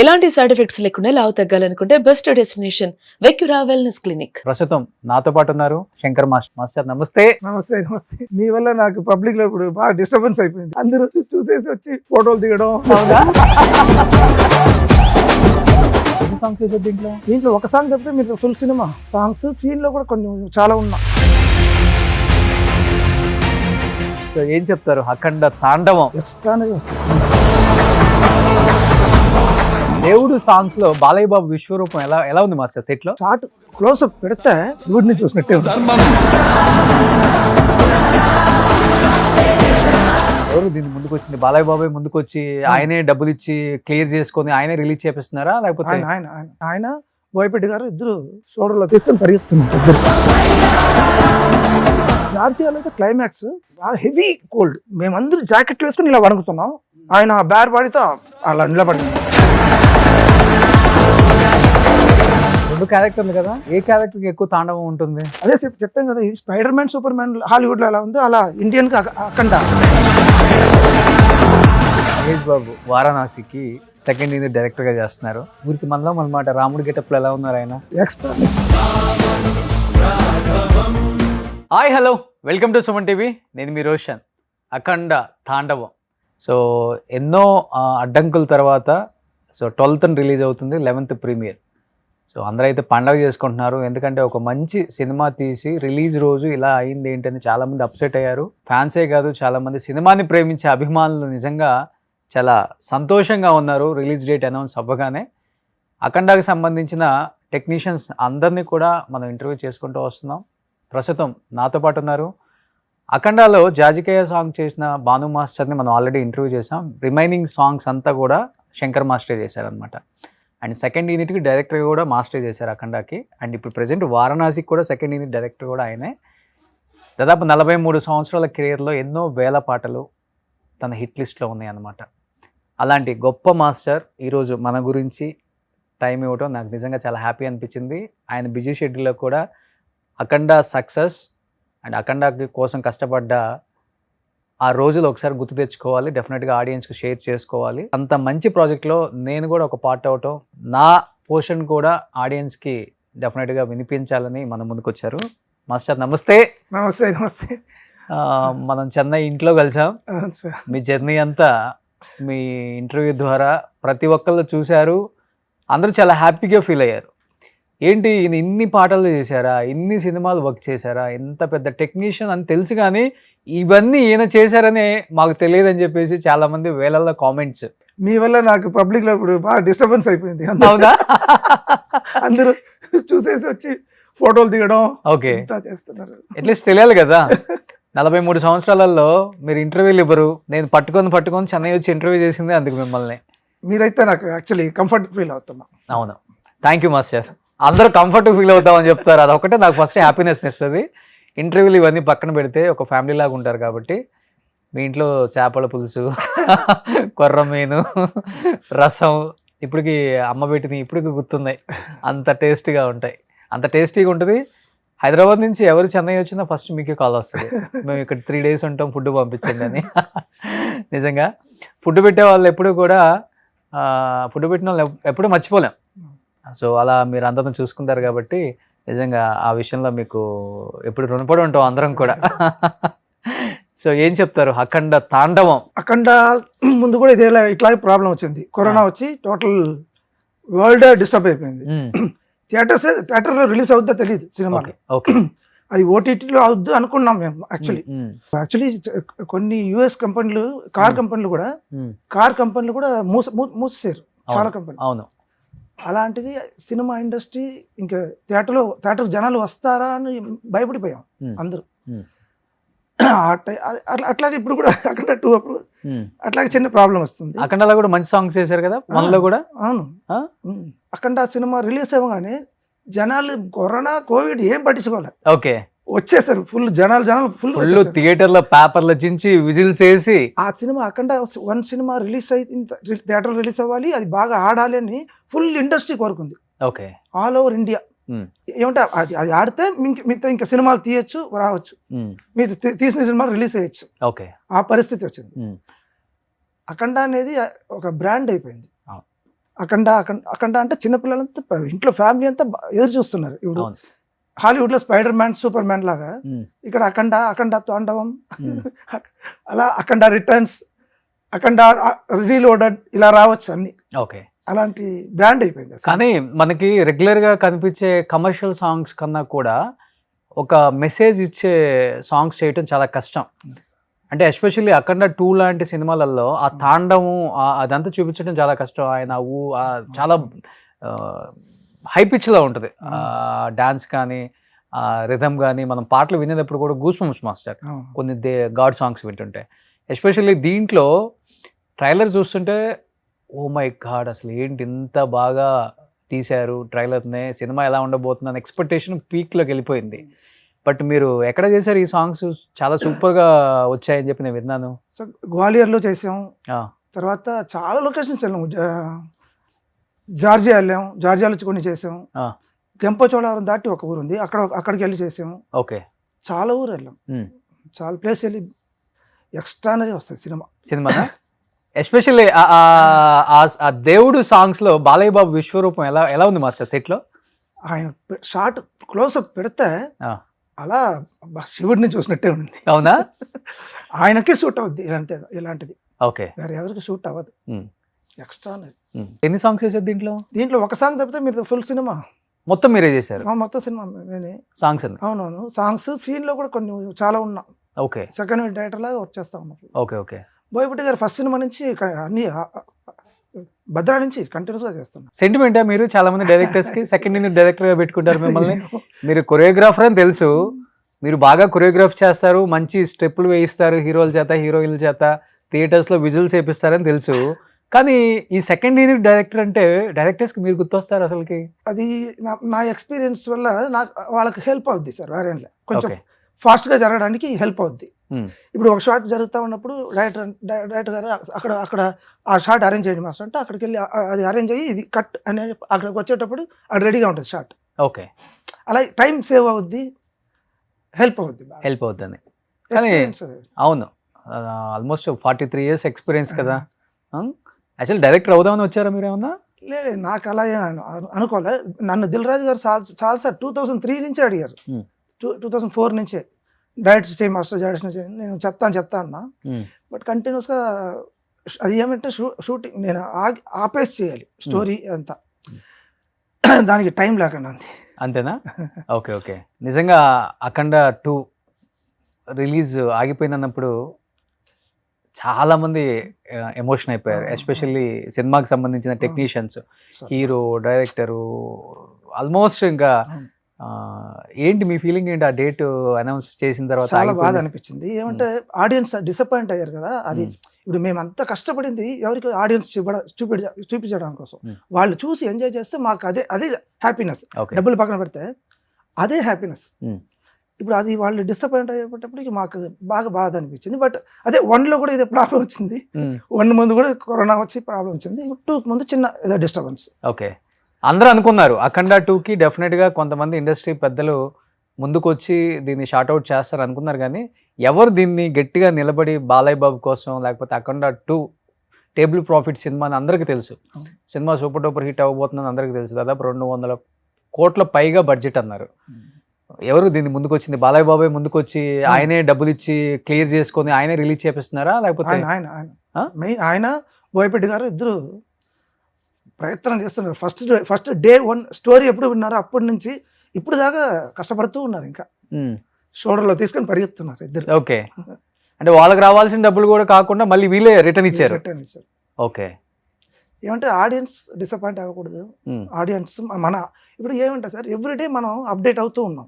ఎలాంటి side effects లేకుండా లావు తగ్గాలనుకుంటే best destination వెక్యురా wellness clinic. ప్రస్తుతం నాతో పాటు ఉన్నారు శంకర్ మాస్టర్. మాస్టర్ నమస్తే. నమస్తే నమస్తే. మీ వల్ల నాకు పబ్లిక్ లో ఇప్పుడు బాగా డిస్టర్బెన్స్ అయిపోయింది. అందరూ చూసేసి వచ్చి ఫోటోలు దిగడం. ఎన్ని సాంగ్స్ చేశారు దీంట్లో? దీంట్లో ఒక సాంగ్ తప్పితే మీరు ఫుల్ సినిమా సాంగ్స్ సీన్ లో కూడా కొన్ని చాలా ఉన్నా. సో ఏం చెప్తారు? అఖండ తాండవం ఎక్స్ట్రానే వస్తుంది. దేవుడు సాంగ్స్ లో బాలయ్య బాబు విశ్వరూపం ఎలా ఉంది మాస్టర్ సెట్ లో? షార్ట్ క్లోజ్అప్ పెడితే శివుడిని చూసినట్టే ఉంది. ఎవరు దీన్ని ముందుకు వచ్చింది? బాలయ్య బాబు ముందుకు వచ్చి ఆయనే డబ్బులు ఇచ్చి క్లియర్ చేసుకొని ఆయనే రిలీజ్ చేపిస్తున్నారా, లేకపోతే ఆయన బోయపెట్టి గారు ఇద్దరు షోల్డర్లో తీసుకొని పరిగెత్తున్నారు ఇద్దరు. జార్జియాలో అయితే క్లైమాక్స్ హెవీ కోల్డ్, మేమందరూ జాకెట్లు వేసుకుని ఇలా వణుకుతున్నాం. ఆయన బ్యార్ బాడీతో అలా నిలబడి. రెండు క్యారెక్టర్లు కదా, ఏ క్యారెక్టర్ కి ఎక్కువ తాండవం ఉంటుంది? అదే చెప్పాం కదా, ఇది spider man super man Hollywood లో ఎలా ఉందో అలా ఇండియన్ కి అఖండ. Mahesh Babu వారణాసికి second unit director గా చేస్తున్నారు. ఊరికి మనలో అనమాట రాముడి గెటప్ లో ఎలా ఉన్నారు ఆయన? Extra. Hi hello, welcome to Suman TV. నేను మీ రోషన్. అఖండ తాండవం. సో ఎన్నో అడ్డంకుల తర్వాత సో 12th రిలీజ్ అవుతుంది, 11th ప్రీమియర్. సో అందరూ అయితే పండగ చేసుకుంటున్నారు. ఎందుకంటే ఒక మంచి సినిమా తీసి రిలీజ్ రోజు ఇలా అయింది ఏంటని చాలామంది అప్సెట్ అయ్యారు. ఫ్యాన్సే కాదు, చాలామంది సినిమాని ప్రేమించే అభిమానులు నిజంగా చాలా సంతోషంగా ఉన్నారు రిలీజ్ డేట్ అనౌన్స్ అవ్వగానే. అఖండకి సంబంధించిన టెక్నీషియన్స్ అందరినీ కూడా మనం ఇంటర్వ్యూ చేసుకుంటూ వస్తున్నాం. ప్రస్తుతం నాతో పాటు ఉన్నారు. అఖండాలో జాజికాయ సాంగ్ చేసిన భాను మాస్టర్ని మనం ఆల్రెడీ ఇంటర్వ్యూ చేసాం. రిమైనింగ్ సాంగ్స్ అంతా కూడా శంకర్ మాస్టర్ చేశారనమాట. అండ్ సెకండ్ యూనిట్కి డైరెక్టర్ కూడా మాస్టర్ చేశారు అఖండాకి. అండ్ ఇప్పుడు ప్రజెంట్ వారణాసికి కూడా సెకండ్ యూనిట్ డైరెక్టర్ కూడా ఆయనే. దాదాపు 43 సంవత్సరాల కెరియర్లో ఎన్నో వేల పాటలు తన హిట్ లిస్ట్లో ఉన్నాయి అన్నమాట. అలాంటి గొప్ప మాస్టర్ ఈరోజు మన గురించి టైం ఇవ్వటం నాకు నిజంగా చాలా హ్యాపీ అనిపించింది. ఆయన బిజీ షెడ్యూల్లో కూడా అఖండ సక్సెస్ అండ్ అఖండ కోసం కష్టపడ్డ ఆ రోజులు ఒకసారి గుర్తు తెచ్చుకోవాలి, డెఫినెట్గా ఆడియన్స్కి షేర్ చేసుకోవాలి. అంత మంచి ప్రాజెక్ట్లో నేను కూడా ఒక పార్ట్ అవటం, నా పోర్షన్ కూడా ఆడియన్స్కి డెఫినెట్గా వినిపించాలని మన ముందుకు వచ్చారు. మాస్టర్ నమస్తే. నమస్తే నమస్తే. మనం చెన్నై ఇంట్లో కలిసాం. మీ జర్నీ అంతా మీ ఇంటర్వ్యూ ద్వారా ప్రతి ఒక్కళ్ళు చూశారు, అందరూ చాలా హ్యాపీగా ఫీల్ అయ్యారు. ఏంటి ఈయన ఇన్ని పాటలు చేశారా, ఇన్ని సినిమాలు వర్క్ చేశారా, ఎంత పెద్ద టెక్నీషియన్ అని తెలుసు కానీ ఇవన్నీ ఈయన చేశారనే మాకు తెలియదని చెప్పేసి చాలామంది వేలల్లో కామెంట్స్. మీ వల్ల నాకు పబ్లిక్ లో ఇప్పుడు బాగా డిస్టర్బెన్స్ అయిపోయింది. అవునా? అందరూ చూసేసి వచ్చి ఫోటోలు దిగడం. ఓకే, చేస్తున్నారు. అట్లీస్ట్ తెలియాలి కదా. 43 సంవత్సరాలలో మీరు ఇంటర్వ్యూలు ఇవ్వరు, నేను పట్టుకొని చెన్నై వచ్చి ఇంటర్వ్యూ చేసింది అందుకు మిమ్మల్ని. మీరైతే నాకు యాక్చువల్లీ కంఫర్ట్ ఫీల్ అవుతున్నా. అవును, థ్యాంక్ యూ మాస్టర్. అందరూ కంఫర్ట్ ఫీల్ అవుతామని చెప్తారు, అదొకటే నాకు ఫస్ట్ హ్యాపీనెస్ ఇస్తుంది. ఇంటర్వ్యూలు ఇవన్నీ పక్కన పెడితే ఒక ఫ్యామిలీ లాగా ఉంటారు కాబట్టి మీ ఇంట్లో చేపల పులుసు, కొర్రమీను, రసం ఇప్పటికి అమ్మ పెట్టిన ఇప్పటికి గుర్తున్నాయి. అంత టేస్టీగా ఉంటాయి, అంత టేస్టీగా ఉంటుంది. హైదరాబాద్ నుంచి ఎవరు చెన్నై వచ్చినా ఫస్ట్ మీకే కాల్ వస్తుంది, మేము ఇక్కడ 3 days ఉంటాం, ఫుడ్ పంపించండి అని. నిజంగా ఫుడ్ పెట్టే వాళ్ళు ఎప్పుడు కూడా ఫుడ్ పెట్టిన వాళ్ళు ఎప్పుడూ మర్చిపోలేం. సో అలా మీరు అందరిని చూసుకుంటారు కాబట్టి నిజంగా ఆ విషయంలో మీకు ఎప్పుడు రుణపడి ఉంటాం అందరం కూడా. సో ఏం చెప్తారు అఖండ తాండవం? అఖండ ముందు కూడా ఇదే ఇట్లాగే ప్రాబ్లం వచ్చింది. కరోనా వచ్చి టోటల్ వరల్డ్ డిస్టర్బ్ అయిపోయింది. థియేటర్లో రిలీజ్ అవుద్దా తెలియదు సినిమా. అది ఓటీటీలో అవుద్దు అనుకున్నాం మేము. యాక్చువల్లీ కొన్ని యుఎస్ కంపెనీలు, కార్ కంపెనీలు కూడా మూసేశారు చాలా కంపెనీలు. అవును. అలాంటిది సినిమా ఇండస్ట్రీ ఇంకా థియేటర్ జనాలు వస్తారా అని భయపడిపోయాం అందరూ. అట్లాగే ఇప్పుడు కూడా అఖండ 2 అప్పుడు అట్లాగే చిన్న ప్రాబ్లం వస్తుంది. అఖండలో కూడా మంచి సాంగ్స్ చేశారు కదా మనలో కూడా. అవును, అఖండ సినిమా రిలీజ్ అవ్వగానే జనాలు కరోనా కోవిడ్ ఏం పట్టించుకోవాలి. ఓకే, వచ్చేసారు ఫుల్ జనాలు ఫుల్ థియేటర్ లో పేపర్లు చించి విజిల్స్ వేసి. ఆ సినిమా అఖండ 1 సినిమా రిలీజ్ అయితే థియేటర్ రిలీజ్ అవ్వాలి, అది బాగా ఆడాలి అని ఫుల్ ఇండస్ట్రీ కోరుకుంది. Okay, all over India. ఏమంటే అది ఆడితే మీతో ఇంకా సినిమాలు తీయచ్చు, రావచ్చు, మీరు తీసిన సినిమాలు రిలీజ్ అయ్యచ్చు. ఓకే, ఆ పరిస్థితి వచ్చింది. అఖండ అనేది ఒక బ్రాండ్ అయిపోయింది. అఖండ అఖండ అఖండ అంటే చిన్నపిల్లలంతా ఇంట్లో ఫ్యామిలీ అంతా ఎదురు చూస్తున్నారు. ఇప్పుడు అవును. హాలీవుడ్ లో స్పైడర్ మ్యాన్, సూపర్ మ్యాన్ లాగా ఉమ్, ఇక్కడ అఖండ, అఖండ తాండవం, ఉమ్. అలా అఖండ రిటర్న్స్, అఖండ రీలోడెడ్ ఇలా రావచ్చు అన్ని. ఓకే. అలాంటి బ్రాండ్ అయిపోయింది అసలు. కానీ మనకి రెగ్యులర్గా కనిపించే కమర్షియల్ సాంగ్స్ కన్నా కూడా ఒక మెసేజ్ ఇచ్చే సాంగ్స్ చేయటం చాలా కష్టం. అంటే ఎస్పెషల్లీ అఖండ 2 లాంటి సినిమాలలో ఆ తాండవం అదంతా చూపించడం చాలా కష్టం. ఆయన చాలా హై పిచ్లో ఉంటుంది డాన్స్ కానీ రిథమ్ కానీ. మనం పాటలు వినేటప్పుడు కూడా గూస్ బంప్స్ మాస్టర్ అవును. కొన్ని గాడ్ సాంగ్స్ వింటుంటే. ఎస్పెషల్లీ దీంట్లో ట్రైలర్ చూస్తుంటే ఓ మై గాడ్ అసలు ఏంటి ఇంత బాగా తీశారు ట్రైలర్నే, సినిమా ఎలా ఉండబోతుంది అని ఎక్స్పెక్టేషన్ పీక్లోకి వెళ్ళిపోయింది. బట్ మీరు ఎక్కడ చేశారు ఈ సాంగ్స్? చాలా సూపర్గా వచ్చాయని చెప్పి నేను విన్నాను. సో గ్వాలియర్లో చేసాం, ఆ, తర్వాత చాలా లొకేషన్స్ వెళ్ళాము. జార్జియా వెళ్ళాం, జార్జియాలో కొన్ని చేసాం. ఆ, గంపచోళవరం దాటి ఒక ఊరు ఉంది, అక్కడికి వెళ్ళి చేసాము. ఓకే. చాలా ఊరు వెళ్ళాం, ఉమ్. చాలా ప్లేస్ వెళ్ళి ఎక్స్ట్రానరీ వస్తుంది సినిమా. సినిమానా? ఎస్పెషల్లీ ఆ దేవుడు సాంగ్స్లో బాలయ్య బాబు విశ్వరూపం ఎలా ఎలా ఉంది మాస్టర్ సెట్లో? ఆయన షార్ట్ క్లోజ్అప్ పెడితే ఆ, అలా శివుడిని చూసినట్టే ఉంది. అవునా? ఆయనకే సూట్ అవుద్ది ఇలాంటిది, ఓకే. వేరే ఎవరికి సూట్ అవ్వదు. ఉమ్, ఎక్స్ట్రానరీ. ఉమ్. ఎన్ని సాంగ్స్ వేసారు దీంట్లో? దీంట్లో ఒక సాంగ్ తప్పితే మీరు ఫుల్ సినిమా, మొత్తం మీరే చేశారు మొత్తం సినిమా నేనే. సాంగ్స్ అన్ని? అవునవును, సాంగ్స్ సీన్లో కూడా కొన్ని చాలా ఉన్నా. ఓకే, సెకండ్ డైరెక్టర్ లాగా వర్క్ చేస్తా ఉన్నాం. Okay, okay. బోయపట్టి గారు ఫస్ట్ సినిమా నుంచి అన్ని భద్రా నుంచి కంటిన్యూస్గా చేస్తున్నాం. సెంటిమెంటా మీరు? చాలా మంది డైరెక్టర్స్ కి సెకండ్ ఇయర్ డైరెక్టర్ గా పెట్టుకుంటారు మిమ్మల్ని. మీరు కొరియోగ్రాఫర్ అని తెలుసు, మీరు బాగా కొరియోగ్రాఫ్ చేస్తారు, మంచి స్టెప్పులు వేయిస్తారు హీరోల చేత, హీరోయిన్ల చేత, థియేటర్స్ లో విజువల్స్ వేపిస్తారని తెలుసు. కానీ ఈ సెకండ్ ఇయర్ డైరెక్టర్ అంటే డైరెక్టర్స్ కి మీరు గుర్తొస్తారు అసలుకి? అది నా ఎక్స్పీరియన్స్ వల్ల నాకు వాళ్ళకి హెల్ప్ అవుద్ది సార్. వేరే కొంచెం ఓకే. ఫాస్ట్గా జరగడానికి హెల్ప్ అవుద్ది. ఉమ్, ఇప్పుడు ఒక షాట్ జరుగుతూ ఉన్నప్పుడు డైరెక్టర్ గారు అక్కడ ఆ షాట్ అరేంజ్ చేయండి మాస్టర్ అంటే అక్కడికి వెళ్ళి అది అరేంజ్ అయ్యి ఇది కట్ అనే అక్కడికి వచ్చేటప్పుడు అది రెడీగా ఉంటుంది షాట్. ఓకే. అలా టైం సేవ్ అవుద్ది, హెల్ప్ అవుద్ది. హెల్ప్ అవుతుంది. కానీ అవును, ఆల్మోస్ట్ 43 years ఎక్స్పీరియన్స్ కదా. యాక్చువల్లీ డైరెక్టర్ అవుదామని వచ్చారా మీరు ఏమన్నా? లేదు, నాకు అలా అనుకోలే. నన్ను దిల్ రాజు గారు చాలా సార్ 2003 నుంచే అడిగారు, 2004 నుంచే డైరెక్ట్ చేయి మాస్టర్, డైరెక్షన్ చేయి. నేను చెప్తా అన్నా. బట్ కంటిన్యూస్గా అది ఏమంటే షూటింగ్ నేను ఆపేసి చేయాలి స్టోరీ అంతా, దానికి టైం లేకుండా ఉంది. అంతేనా? Okay, okay. నిజంగా అఖండ 2 రిలీజ్ ఆగిపోయిందన్నప్పుడు చాలామంది ఎమోషన్ అయిపోయారు. ఎస్పెషల్లీ సినిమాకి సంబంధించిన టెక్నీషియన్స్, హీరో, డైరెక్టరు, ఆల్మోస్ట్ ఇంకా ఏంటి మీ ఫీలింగ్ ఏంటి ఆ డేట్ అనౌన్స్ చేసిన తర్వాత? చాలా బాధ అనిపించింది. ఏమంటే ఆడియన్స్ డిసప్పాయింట్ అయ్యారు కదా. అది ఇప్పుడు మేము అంత కష్టపడింది ఎవరికి ఆడియన్స్ చూపించడం కోసం, వాళ్ళు చూసి ఎంజాయ్ చేస్తే మాకు అదే హ్యాపీనెస్. డబ్బులు పక్కన పెడితే అదే హ్యాపీనెస్. ఇప్పుడు అది వాళ్ళు డిసప్పాయింట్ అయ్యేటప్పటికి మాకు బాగా బాధ అనిపించింది. బట్ అదే 1లో కూడా ఇదే ప్రాబ్లం వచ్చింది. 1 ముందు కూడా కరోనా వచ్చి ప్రాబ్లం వచ్చింది. 2 ముందు చిన్న ఏదో డిస్టర్బెన్స్. ఓకే. అందరూ అనుకున్నారు అఖండ 2కి డెఫినెట్గా కొంతమంది ఇండస్ట్రీ పెద్దలు ముందుకు వచ్చి దీన్ని షార్ట్అవుట్ చేస్తారు అనుకున్నారు. కానీ ఎవరు దీన్ని గట్టిగా నిలబడి బాలయ్య బాబు కోసం, లేకపోతే అఖండ 2 టేబుల్ ప్రాఫిట్ సినిమా అని అందరికీ తెలుసు. సినిమా సూపర్ డూపర్ హిట్ అవ్వబోతుందని అందరికీ తెలుసు. దాదాపు 200 కోట్ల పైగా బడ్జెట్ అన్నారు. ఎవరు దీన్ని ముందుకు వచ్చింది? బాలయ్య బాబే ముందుకు వచ్చి ఆయనే డబ్బులు ఇచ్చి క్లియర్ చేసుకొని ఆయనే రిలీజ్ చేపిస్తున్నారా, లేకపోతే ఆయన బోయపట్టి గారు ఇద్దరు ప్రయత్నం చేస్తున్నారు. ఫస్ట్ డే 1 స్టోరీ ఎప్పుడు విన్నారో అప్పటి నుంచి ఇప్పుడు దాకా కష్టపడుతూ ఉన్నారు. ఇంకా షోల్డర్లో తీసుకొని పరిగెత్తున్నారు ఇద్దరు. ఓకే. అంటే వాళ్ళకి రావాల్సిన డబ్బులు కూడా కాకుండా మళ్ళీ వీళ్ళే రిటర్న్ ఇచ్చారు. ఓకే. ఏమంటే ఆడియన్స్ డిసప్పాయింట్ అవ్వకూడదు. ఆడియన్స్ మన ఇప్పుడు ఏమంటే సార్ ఎవ్రీడే మనం అప్డేట్ అవుతూ ఉన్నాం.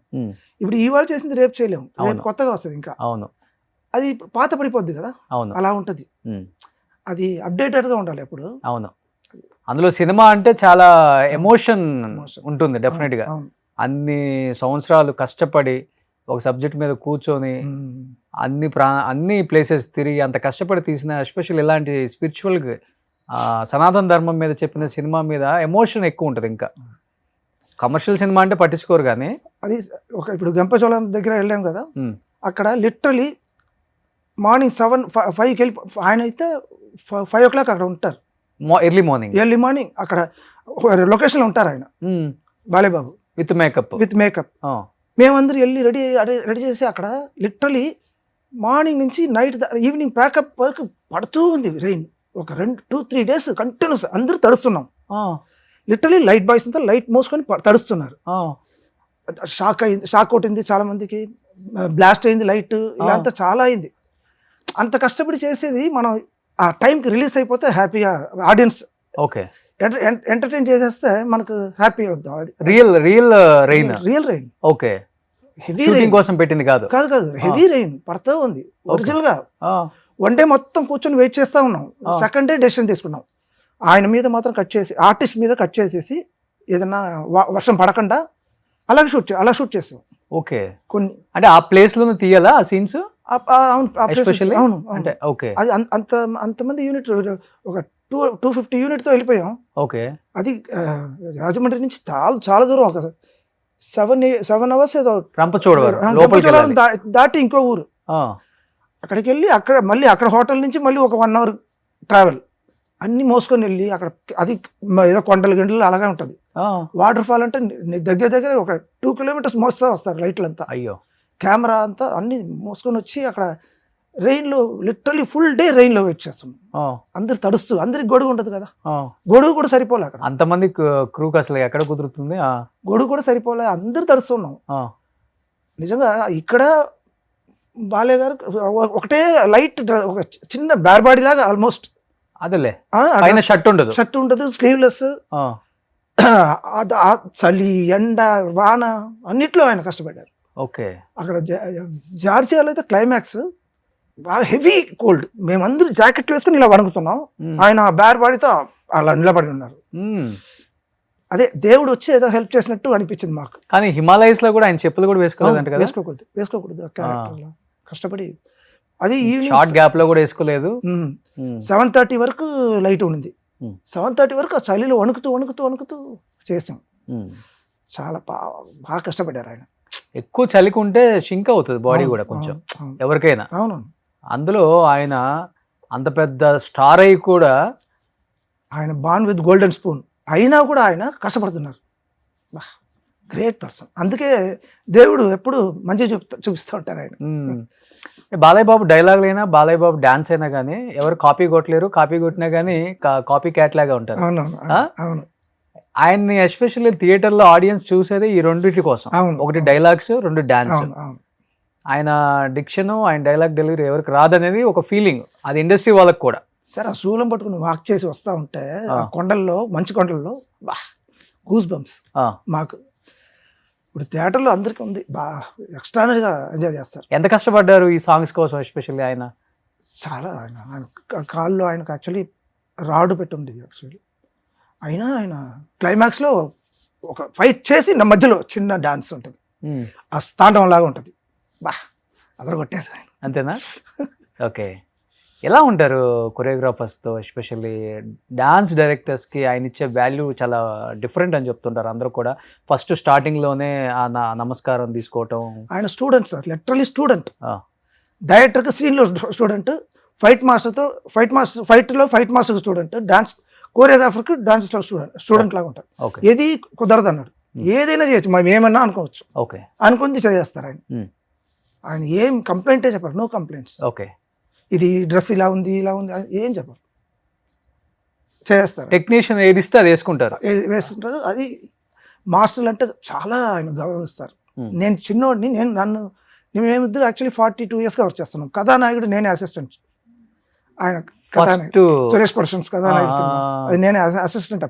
ఇప్పుడు ఇవాళ చేసింది రేపు చేయలేము, రేపు కొత్తగా వస్తుంది. ఇంకా అవును, అది పాత పడిపోద్ది కదా. అవును, అలా ఉంటుంది. అది అప్డేటెడ్గా ఉండాలి ఎప్పుడు. అవును. అందులో సినిమా అంటే చాలా ఎమోషన్ ఉంటుంది డెఫినెట్గా. అన్ని సంవత్సరాలు కష్టపడి ఒక సబ్జెక్ట్ మీద కూర్చొని అన్ని ప్లేసెస్ తిరిగి అంత కష్టపడి తీసిన, ఎస్పెషల్ ఇలాంటి స్పిరిచువల్ సనాతన ధర్మం మీద చెప్పిన సినిమా మీద ఎమోషన్ ఎక్కువ ఉంటుంది. ఇంకా కమర్షియల్ సినిమా అంటే పట్టించుకోరు. కానీ అది ఇప్పుడు గంపచోళం దగ్గర వెళ్ళాం కదా, అక్కడ లిటరలీ మార్నింగ్ 5కి వెళ్ళి ఆయన అయితే 5 o'clock అక్కడ ఉంటారు. ఎర్లీ మార్నింగ్ ఎర్లీ మార్నింగ్ అక్కడ లొకేషన్లో ఉంటారు ఆయన Balebabu with makeup. With makeup. మేమందరూ వెళ్ళి రెడీ చేసి అక్కడ లిటరలీ మార్నింగ్ నుంచి నైట్ ఈవినింగ్ ప్యాకప్ వరకు పడుతూ ఉంది రెయిన్. ఒక 2-3 days కంటిన్యూస్ అందరూ తడుస్తున్నాం. లిటరలీ లైట్ బాయ్స్ అంతా లైట్ మోసుకొని తడుస్తున్నారు. షాక్ కొట్టింది చాలా మందికి, బ్లాస్ట్ అయింది లైట్, ఇలా అంతా చాలా అయింది. అంత కష్టపడి చేసేది మనం ఆ టైంకి రిలీజ్ అయిపోతే హ్యాపీగా ఆడియన్స్ ఎంటర్టైన్ చేసేస్తే మనకు హ్యాపీ అవుతాం. అది real rain. Real rain. Okay. Heavy rain కోసం పెట్టింది కాదు. హెవీ రెయిన్ పడుతూ ఉంది. ఒరిజినల్ గా 1 day మొత్తం కూర్చొని వెయిట్ చేస్తా ఉన్నాం. సెకండ్ డే డెసిషన్ తీసుకున్నాం. ఆయన మీద మాత్రం కట్ చేసి, ఆర్టిస్ట్ మీద కట్ చేసేసి ఏదన్నా వర్షం పడకుండా అలా షూట్ చేస్తాం. ఓకే. కొన్ని అంటే ఆ ప్లేస్ లోనే తీయాలా ఆ సీన్స్? అవును. అంటే ఓకే. అది అంతమంది యూనిట్, ఒక 250 యూనిట్ తో వెళ్ళిపోయాం. ఓకే. అది రాజమండ్రి నుంచి చాలా దూరం, ఒక 7 hours ఏదో రంపచోడవరం దాటి ఇంకో ఊరు. అక్కడికి వెళ్ళి అక్కడ హోటల్ నుంచి మళ్ళీ ఒక 1 hour ట్రావెల్, అన్ని మోసుకొని వెళ్ళి అక్కడ అది ఏదో కొండలు గంటలు అలాగే ఉంటుంది. వాటర్ ఫాల్ అంటే దగ్గర ఒక 2 kilometers మోస్తా వస్తారు లైట్లంతా. అయ్యో. కెమెరా అంతా అన్ని మోసుకొని వచ్చి అక్కడ రెయిన్లో లిటరలీ ఫుల్ డే రెయిన్లో వెయిట్ చేస్తాం. అందరు తడుస్తూ, అందరికి గొడుగు ఉంటుంది కదా, గొడుగు కూడా సరిపోలే అక్కడ. అంతమంది క్రూకి అసలు ఎక్కడ కుదురుతుంది? గొడుగు కూడా సరిపోలే, అందరు తడుస్తున్నాం. నిజంగా ఇక్కడ బాలయ్య గారు ఒకటే లైట్, ఒక చిన్న బ్యార్బాడీ లాగా ఆల్మోస్ట్. అదేలే, షర్ట్ ఉండదు, స్లీవ్లెస్. చలి, ఎండ, వాన అన్నిట్లో ఆయన కష్టపడ్డారు. ఓకే. అక్కడ జార్జియాలో అయితే క్లైమాక్స్ బాగా హెవీ కోల్డ్, మేమందరూ జాకెట్లు వేసుకుని ఇలా వణుకుతున్నాం. ఆయన బ్యార్ బాడీతో అలా నిలబడి ఉన్నారు. అదే దేవుడు వచ్చి ఏదో హెల్ప్ చేసినట్టు అనిపించింది మాకు. కానీ హిమాలయస్ లో కూడా ఆయన చెప్పులు కూడా వేసుకోకూడదు క్యారెక్టర్ కష్టపడి. అది షార్ట్ గ్యాప్ లో కూడా వేసుకోలేదు. 7:30 వరకు లైట్ ఉండింది. 7:30 వరకు ఆ చలిలో వణుకుతూ చేసాం. చాలా బాగా కష్టపడ్డారు ఆయన. ఎక్కువ చలికుంటే షింక్ అవుతుంది బాడీ కూడా కొంచెం ఎవరికైనా. అవును. అందులో ఆయన అంత పెద్ద స్టార్ అయ్యి కూడా, ఆయన బాన్ విత్ గోల్డెన్ స్పూన్ అయినా కూడా ఆయన కష్టపడుతున్నారు. Great person. అందుకే దేవుడు ఎప్పుడు మంచిగా చూపిస్తూ ఉంటారు ఆయన. బాలయ్య బాబు డైలాగ్ అయినా, బాలయ్య బాబు డాన్స్ అయినా కానీ ఎవరు కాపీ కొట్టలేరు. కాపీ కొట్టినా కానీ కాపీ క్యాట్ లాగా ఉంటారు. అవును. ఆయన్ని ఎస్పెషల్లీ థియేటర్లో ఆడియన్స్ చూసేది ఈ రెండింటి కోసం. ఒకటి డైలాగ్స్, 2 డాన్స్. ఆయన డిక్షన్, ఆయన డైలాగ్ డెలివరీ ఎవరికి రాదనేది ఒక ఫీలింగ్, అది ఇండస్ట్రీ వాళ్ళకి కూడా. సార్ ఆ శూలం పట్టుకుని వాక్ చేసి వస్తూ ఉంటే కొండల్లో, మంచు కొండల్లో గూస్ బంప్స్ మాకు. ఇప్పుడు థియేటర్లో అందరికీ ఉంది, బాగా ఎక్స్ట్రానరీగా ఎంజాయ్ చేస్తారు. ఎంత కష్టపడ్డారు ఈ సాంగ్స్ కోసం ఎస్పెషల్లీ ఆయన? చాలా. ఆయన కాల్లో ఆయనకు యాక్చువల్లీ రాడు పెట్టి ఉండేది యాక్చువల్లీ. అయినా ఆయన క్లైమాక్స్లో ఒక ఫైట్ చేసి నా మధ్యలో చిన్న డాన్స్ ఉంటుంది, ఆ తాండవం లాగా ఉంటుంది. అదరగొట్టారు ఆయన. అంతేనా? ఓకే. ఎలా ఉంటారు కొరియోగ్రాఫర్స్తో, ఎస్పెషల్లీ డాన్స్ డైరెక్టర్స్కి ఆయన ఇచ్చే వాల్యూ చాలా డిఫరెంట్ అని చెప్తుంటారు అందరూ కూడా. ఫస్ట్ స్టార్టింగ్లోనే నమస్కారం తీసుకోవటం. ఆయన స్టూడెంట్ సార్, లిటరలీ స్టూడెంట్. డైరెక్టర్కి సీన్లో స్టూడెంట్, ఫైట్లో ఫైట్ మాస్టర్ స్టూడెంట్, డాన్స్ కోరియోగ్రాఫర్కి డాన్స్ స్టూడెంట్ లాగా ఉంటారు. ఏది కుదరదు అన్నాడు, ఏదైనా చేయొచ్చు, మనం ఏమన్నా అనుకోవచ్చు, అనుకుంది చేస్తారు ఆయన. ఆయన ఏం కంప్లైంటే చెప్పారు, నో కంప్లైంట్స్. ఓకే. ఇది డ్రెస్ ఇలా ఉంది ఏం చెప్పారు, చేస్తారు. టెక్నీషియన్ ఏది ఇస్తే అది వేసుకుంటారు. అది మాస్టర్లు అంటే చాలా ఆయన గౌరవిస్తారు. నేను చిన్నోడిని, మేమిద్దరు యాక్చువల్లీ 42 yearsగా వర్క్ చేస్తున్నాం. కథానాయకుడు నేనే అసిస్టెంట్. ఆయన సురేష్ ప్రొడక్షన్స్ కథానాయకుడు, అది నేనే అసిస్టెంట్.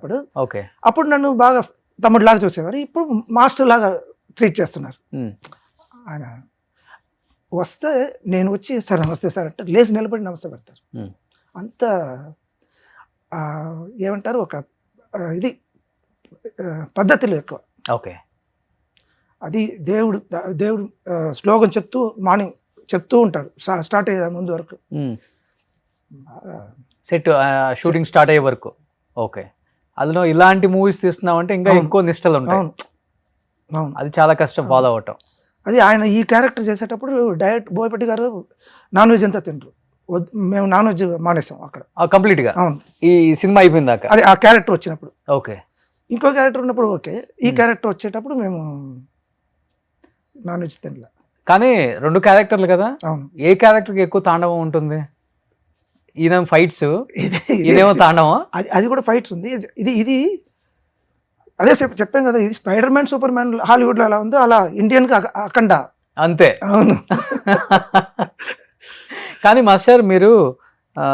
అప్పుడు నన్ను బాగా తమ్ముడు లాగా చూసేవారు, ఇప్పుడు మాస్టర్ లాగా ట్రీట్ చేస్తున్నారు. ఆయన వస్తే నేను వచ్చి సార్ నమస్తే సార్ అంటే లేచి నిలబడి నమస్తే పెడతారు. అంత ఏమంటారు, ఒక ఇది పద్ధతిలో ఎక్కువ. ఓకే. అది దేవుడు స్లోగన్ చెప్తూ మార్నింగ్ చెప్తూ ఉంటాడు స్టార్ట్ అయ్యే ముందు వరకు, సెట్ షూటింగ్ స్టార్ట్ అయ్యే వరకు. ఓకే. అందులో ఇలాంటి మూవీస్ తీస్తున్నామంటే ఇంకా ఎక్కువ నిష్టలు ఉంటాయి. అది చాలా కష్టం ఫాలో అవటం. అది ఆయన ఈ క్యారెక్టర్ చేసేటప్పుడు డైరెక్ట్ బోయపట్టి గారు నాన్ వెజ్ అంతా తినరు, మేము నాన్ వెజ్ మానేసాం అక్కడ. కంప్లీట్ గా అవును, ఈ సినిమా అయిపోయిందాక. అది ఆ క్యారెక్టర్ వచ్చినప్పుడు. ఓకే. ఇంకో క్యారెక్టర్ ఉన్నప్పుడు ఓకే, ఈ క్యారెక్టర్ వచ్చేటప్పుడు మేము నాన్ వెజ్ తినలే. కానీ 2 క్యారెక్టర్లు కదా, అవును, ఏ క్యారెక్టర్కి ఎక్కువ తాండవం ఉంటుంది? ఈయన ఫైట్స్, ఇది ఇదేమో తాండవం. అది కూడా ఫైట్స్ ఉంది. ఇది అదే చెప్పాం కదా, ఇది spider man, super man Hollywood లో ఎలా ఉందో అలా ఇండియన్ కి అఖండ అంతే. అవును. కానీ మాస్టర్ మీరు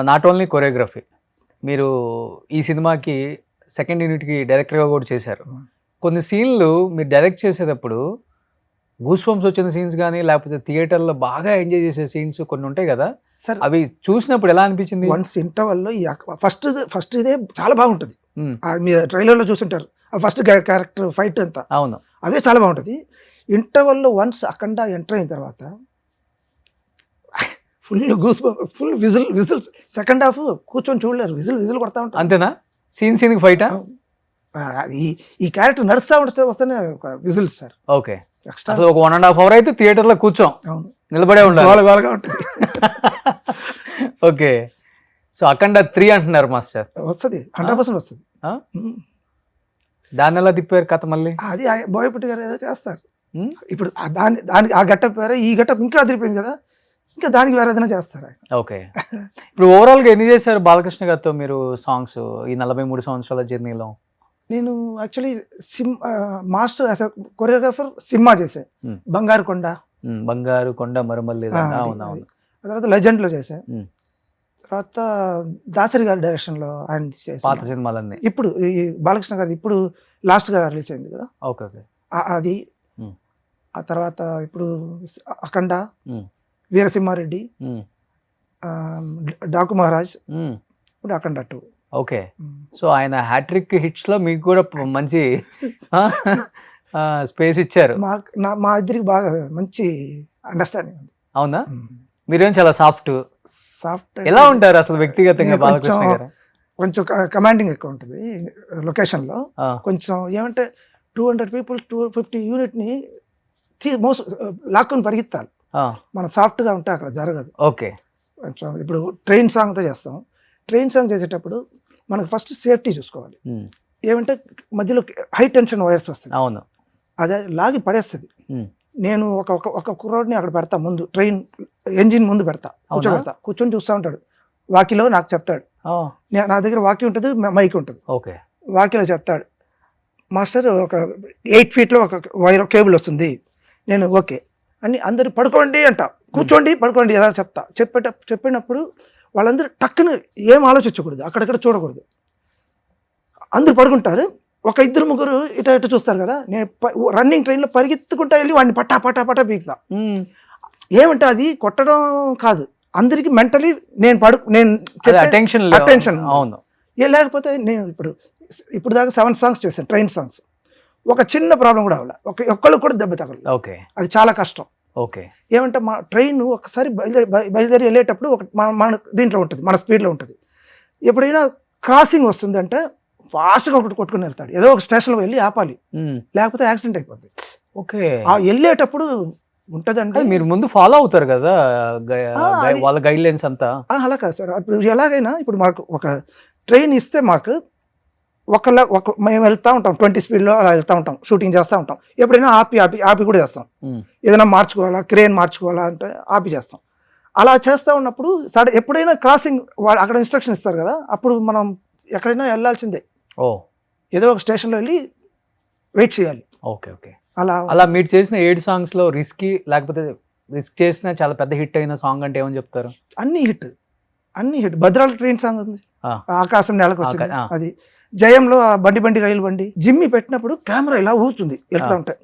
నాట్ ఓన్లీ కొరియోగ్రఫీ, మీరు ఈ సినిమాకి సెకండ్ యూనిట్కి డైరెక్టర్గా కూడా చేశారు. కొన్ని సీన్లు మీరు డైరెక్ట్ చేసేటప్పుడు గూస్ బంప్స్ వచ్చిన సీన్స్ కానీ లేకపోతే థియేటర్లో బాగా ఎంజాయ్ చేసే సీన్స్ కొన్ని ఉంటాయి కదా, సార్ అవి చూసినప్పుడు ఎలా అనిపించింది? వన్స్ ఇంటర్వెల్లో ఫస్ట్ ఇదే చాలా బాగుంటుంది. మీరు ట్రైలర్లో చూసుంటారు ఆ ఫస్ట్ క్యారెక్టర్ ఫైట్ అంతా. అవును, అదే చాలా బాగుంటుంది. ఇంటర్వెల్లో వన్స్ అఖండ ఎంటర్ అయిన తర్వాత ఫుల్ విజిల్స్. సెకండ్ హాఫ్ కూర్చొని చూడలేరు, విజిల్ కొడతా ఉంటారు. అంతేనా? సీన్కి ఫైటా? ఈ క్యారెక్టర్ నడుస్తా వస్తేనే విజిల్స్ సార్. ఓకే. అసలు ఒక 1.5 hour అయితే థియేటర్లో కూర్చోం, నిలబడే ఉండాలి. ఉంటుంది. ఓకే. సో అఖండ 3 అంటున్నారు మాస్టర్. వస్తుంది, 100% వస్తుంది. దాన్ని ఎలా తిప్పారు కథ మళ్ళీ? అది బోయపట్టి గారు ఏదో చేస్తారు. ఇప్పుడు దానికి ఆ గెటప్ వేరే, ఈ గెటప్ ఇంకా అదిరిపోయింది కదా, ఇంకా దానికి వేరే ఏదైనా చేస్తారు. ఓకే. ఇప్పుడు ఓవరాల్గా ఎన్ని చేశారు బాలకృష్ణ గారితో మీరు సాంగ్స్ ఈ 43 సంవత్సరాల జర్నీలో? నేను actually master as choreographer cinema చేశాను, బంగారు కొండ మరమల్లి. అవునవును. ఆ తర్వాత లెజెండ్లో చేశాను. తర్వాత దాసరి గారి డైరెక్షన్లో ఆయన చేశాను పాత సినిమాలన్నీ. ఇప్పుడు ఈ బాలకృష్ణ గారి ఇప్పుడు లాస్ట్గా రిలీజ్ అయింది కదా, ఓకే ఓకే, అది. ఆ తర్వాత ఇప్పుడు అఖండ, వీరసింహారెడ్డి, డాకు మహారాజ్, ఇప్పుడు అఖండ 2. ఓకే. సో ఆయన హ్యాట్రిక్ హిట్స్లో మీకు కూడా మంచి స్పేస్ ఇచ్చారు. మా ఇద్దరికి బాగా మంచి అండర్స్టాండింగ్ ఉంది. అవునా? మీరేం చాలా సాఫ్ట్. ఎలా ఉంటారు అసలు వ్యక్తిగతంగా బాలకృష్ణ గారు? కొంచెం కమాండింగ్ ఎక్కువ ఉంటుంది లొకేషన్లో. కొంచెం ఏమంటే 200 people 250 యూనిట్ని లాక్కుని పరిగెత్తాలి. మనం సాఫ్ట్గా ఉంటే అక్కడ జరగదు. ఓకే. కొంచెం ఇప్పుడు ట్రైన్ సాంగ్తో చేస్తాం. ట్రైన్ సాంగ్ చేసేటప్పుడు మనకు ఫస్ట్ సేఫ్టీ చూసుకోవాలి. ఏమంటే మధ్యలో హై టెన్షన్ వైర్స్ వస్తుంది. అవును, అదే లాగి పడేస్తుంది. నేను ఒక కుర్రోడిని అక్కడ పెడతా, ముందు ట్రైన్ ఎంజిన్ ముందు కూర్చొని చూస్తూ ఉంటాడు. వాకిలో నాకు చెప్తాడు, నా దగ్గర వాకి ఉంటుంది, మైక్ ఉంటుంది. ఓకే. వాకిలో చెప్తాడు, మాస్టర్ ఒక 8 feet ఒక వైర్ కేబుల్ వస్తుంది. నేను ఓకే అని అందరు పడుకోండి అంట, కూర్చోండి పడుకోండి ఎలా చెప్తా. చెప్పినప్పుడు వాళ్ళందరూ టక్కున ఏం ఆలోచించకూడదు, అక్కడక్కడ చూడకూడదు, అందరు పడుకుంటారు. ఒక 2-3 ఇటు చూస్తారు కదా, నేను రన్నింగ్ ట్రైన్లో పరిగెత్తుకుంటా వెళ్ళి వాడిని పట్టా పీకుతా. ఏమంటే అది కొట్టడం కాదు, అందరికి మెంటలీ నేను అటెన్షన్. అవును. లేకపోతే నేను ఇప్పుడు దాకా 7 songs చేశాను, ట్రైన్ సాంగ్స్. ఒక చిన్న ప్రాబ్లం కూడా అవ్వాలి, ఒక్కళ్ళకి కూడా దెబ్బ తగలదు. ఓకే. అది చాలా కష్టం. ఓకే. ఏమంటే మా ట్రైన్ ఒకసారి బయలుదేరి వెళ్ళేటప్పుడు మన దీంట్లో ఉంటుంది, మన స్పీడ్లో ఉంటుంది. ఎప్పుడైనా క్రాసింగ్ వస్తుందంటే ఫాస్ట్గా ఒకటి కొట్టుకుని వెళ్తాడు, ఏదో ఒక స్టేషన్లో వెళ్ళి ఆపాలి, లేకపోతే యాక్సిడెంట్ అయిపోద్ది. ఓకే. వెళ్ళేటప్పుడు ఉంటుందంటే మీరు ముందు ఫాలో అవుతారు కదా వాళ్ళ గైడ్ లైన్స్ అంతా. అలా కాదు సార్, ఇప్పుడు ఎలాగైనా ఇప్పుడు మాకు ఒక ట్రైన్ ఇస్తే మాకు మేము వెళ్తూ ఉంటాం 20 speed అలా వెళ్తూ ఉంటాం, షూటింగ్ చేస్తూ ఉంటాం. ఎప్పుడైనా ఆపి కూడా చేస్తాం. ఏదైనా మార్చుకోవాలా, క్రేన్ మార్చుకోవాలా అంటే ఆపి చేస్తాం. అలా చేస్తూ ఉన్నప్పుడు ఎప్పుడైనా క్రాసింగ్ అక్కడ ఇన్స్ట్రక్షన్ ఇస్తారు కదా, అప్పుడు మనం ఎక్కడైనా వెళ్ళాల్సిందే. ఏదో ఒక స్టేషన్లో వెళ్ళి వెయిట్ చేయాలి. Okay okay. అలా మీరు చేసిన 7 songsలో లేకపోతే రిస్క్ చేసిన చాలా పెద్ద హిట్ అయిన సాంగ్ అంటే ఏమని చెప్తారు? అన్ని హిట్. భద్రాల ట్రైన్ సాంగ్ ఉంది, ఆకాశం నెలకు వచ్చింది. అది జయంలో బండి రైలు బండి జిమ్మి పెట్టినప్పుడు కెమెరా ఇలా ఊగుతుంది, ఎట్లా ఉంటాయి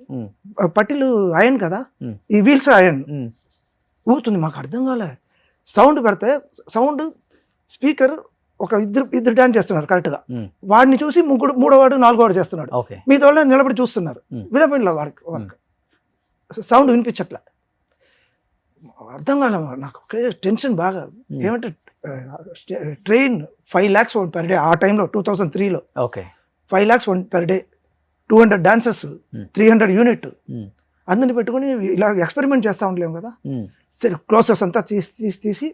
పట్టిలు అయన్ కదా, ఈ వీల్స్ అయన్ ఊగుతుంది. మాకు అర్థం కాలే, సౌండ్ పెడితే సౌండ్ స్పీకర్ ఒక ఇద్దరు డాన్స్ చేస్తున్నారు కరెక్ట్గా, వాడిని చూసి మూడోవాడు 4వ వాడు చేస్తున్నాడు, మిగతా వాళ్ళు నిలబడి చూస్తున్నారు. వినపడిలా వారికి సౌండ్ వినిపించట్లే, అర్థం కాలే నాకు. టెన్షన్ బాగా. ఏమంటే ట్రైన్ 5 lakhs per day ఆ టైంలో 2003లో. 5 lakhs per day, 200 dancers, 300 unit, అందరిని పెట్టుకుని ఇలా ఎక్స్పెరిమెంట్ చేస్తూ ఉండలేము కదా. సరే క్లోజెస్ అంతా తీసి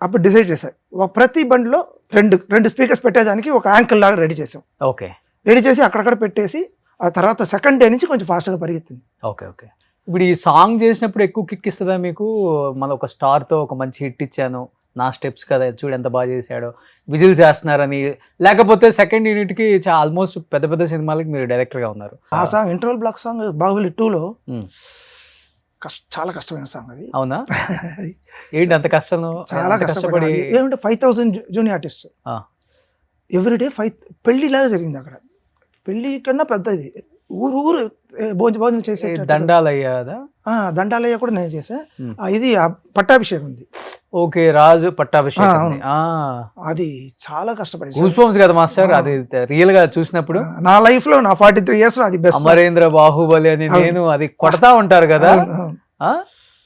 అప్పుడు డిసైడ్ చేశాను ప్రతి బండిలో రెండు స్పీకర్స్ పెట్టేదానికి ఒక యాంకిల్ లాగా రెడీ చేసాం. ఓకే. రెడీ చేసి అక్కడక్కడ పెట్టేసి ఆ తర్వాత సెకండ్ డే నుంచి కొంచెం ఫాస్ట్గా పరిగెత్తింది. ఓకే. ఓకే. ఇప్పుడు ఈ సాంగ్ చేసినప్పుడు ఎక్కువ కిక్ ఇస్తుందా మీకు? మన ఒక స్టార్తో ఒక మంచి హిట్ ఇచ్చాను, నా స్టెప్స్ కదా చూడు ఎంత బాగా చేశాడో, విజిల్స్ చేస్తున్నారని, లేకపోతే సెకండ్ యూనిట్కి ఆల్మోస్ట్ పెద్ద పెద్ద సినిమాలకి మీరు డైరెక్టర్గా ఉన్నారు. ఆ song interval block song Baahubali 2లో చాలా కష్టమైన సాంగ్ అది. అవునా? ఏంటి అంత కష్టం? చాలా కష్టపడి ఏమంటే 5,000 జూనియర్ ఆర్టిస్ట్ ఎవ్రీడే పెళ్లిలాగా జరిగింది అక్కడ. పెళ్లి కన్నా పెద్దది, ఊరు భోజనం చేసే దండాలయ్యాదా? దండాలయ్య కూడా నేను చేసా. ఇది పట్టాభిషేకం ఉంది. ఓకే, రాజు పట్టాభిషేకం. అది చాలా కష్టపడి గూస్బంప్స్ కదా మాస్టర్, అది రియల్ గా చూసినప్పుడు. నా లైఫ్ లో నా 43 years లో అది బెస్ట్. అమరేంద్ర బాహుబలి అని నేను అది కొడతా ఉంటారు కదా.